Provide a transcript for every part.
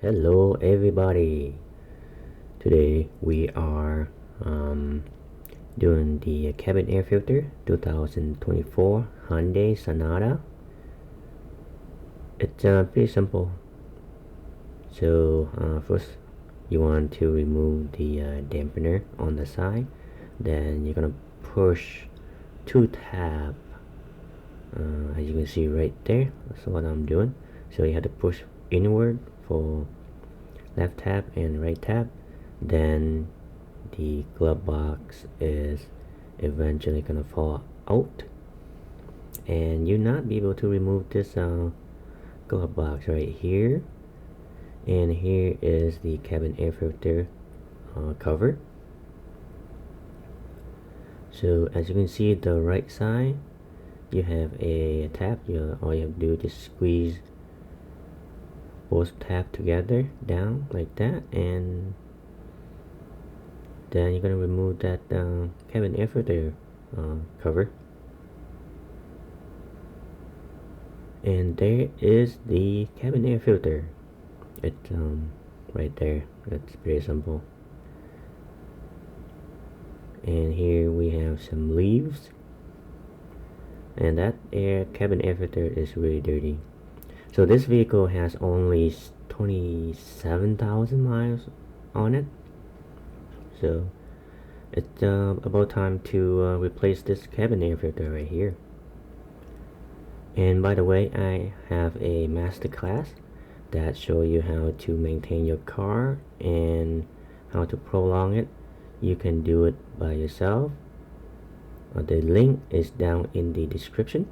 Hello everybody. Today we are doing the cabin air filter 2024 Hyundai Sonata. It's pretty simple. So first you want to remove the dampener on the side. Then you're gonna push two tab. As you can see right there, that's what I'm doing. So you have to push inward for left tab and right tab. Then the glove box is eventually gonna fall out, and you'll not be able to remove this glove box right here. And here is the cabin air filter cover. So as you can see, the right side you have a tab. All you have to do is just squeeze both tab together down like that, and then you're gonna remove that cabin air filter cover, and there is the cabin air filter. It's right there. That's pretty simple. And here we have some leaves, and that cabin air filter is really dirty. So this vehicle has only 27,000 miles on it. So it's about time to replace this cabin air filter right here. And by the way, I have a master class that shows you how to maintain your car and how to prolong it. You can do it by yourself. The link is down in the description.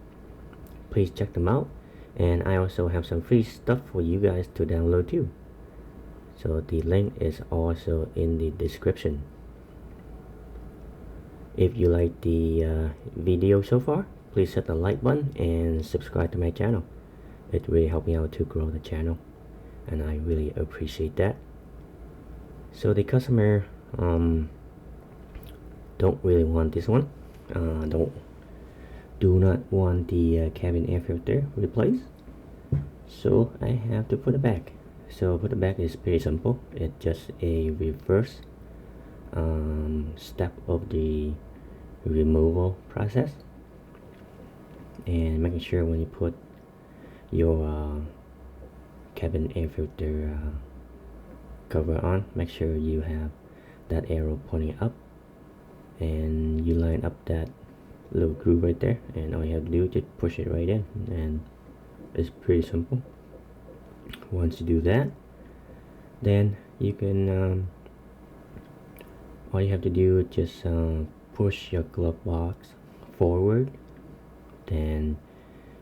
Please check them out. And I also have some free stuff for you guys to download too. So the link is also in the description. If you like the video so far, please hit the like button and subscribe to my channel. It really helps me out to grow the channel, and I really appreciate that. So the customer don't really want this one. Do not want the cabin air filter replaced, so I have to put it back. So put it back is pretty simple. It's just a reverse step of the removal process, and making sure when you put your cabin air filter cover on, make sure you have that arrow pointing up, and you line up that little groove right there, and all you have to do is just push it right in, and it's pretty simple. Once you do that, then you can all you have to do is just push your glove box forward. Then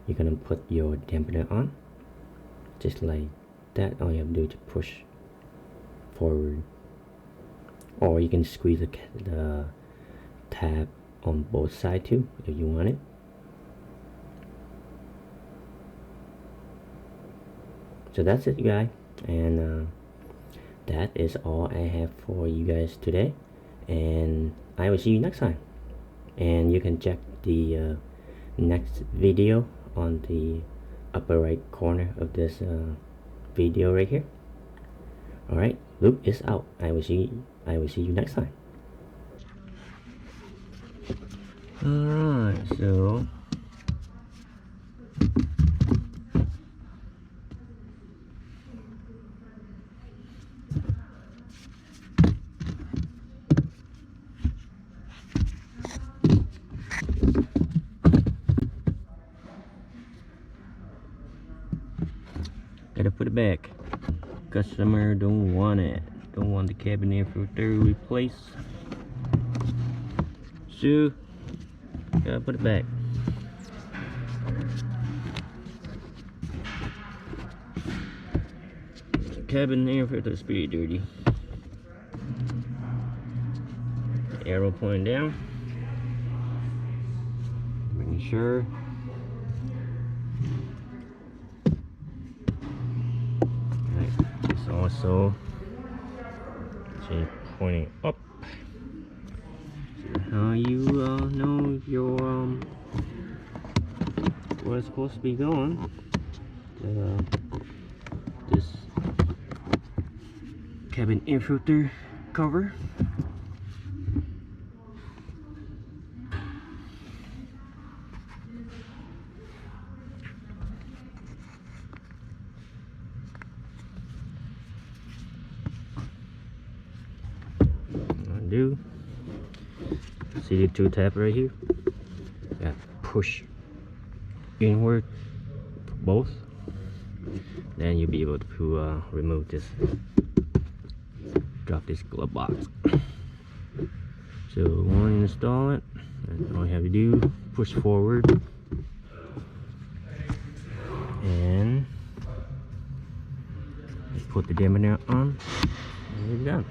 you're gonna put your dampener on just like that. All you have to do is just push forward, or you can squeeze the tab on both sides too if you want it. So that's it, you guys, and that is all I have for you guys today, and I will see you next time. And you can check the next video on the upper right corner of this video right here. Alright, Luke is out. I will see you next time. Alright, so gotta put it back. Customer don't want it. Don't want the cabin air filter replaced. So gotta put it back. Cabin air filter is pretty dirty. Arrow pointing down. Making sure. It's also pointing up. So how you know your where it's supposed to be going. This cabin air filter cover. Undo. See the two tab right here? Yeah, push inward for both. Then you'll be able to remove this, drop this glove box. So once you install it, and all you have to do, push forward and put the dampener on, and you're done.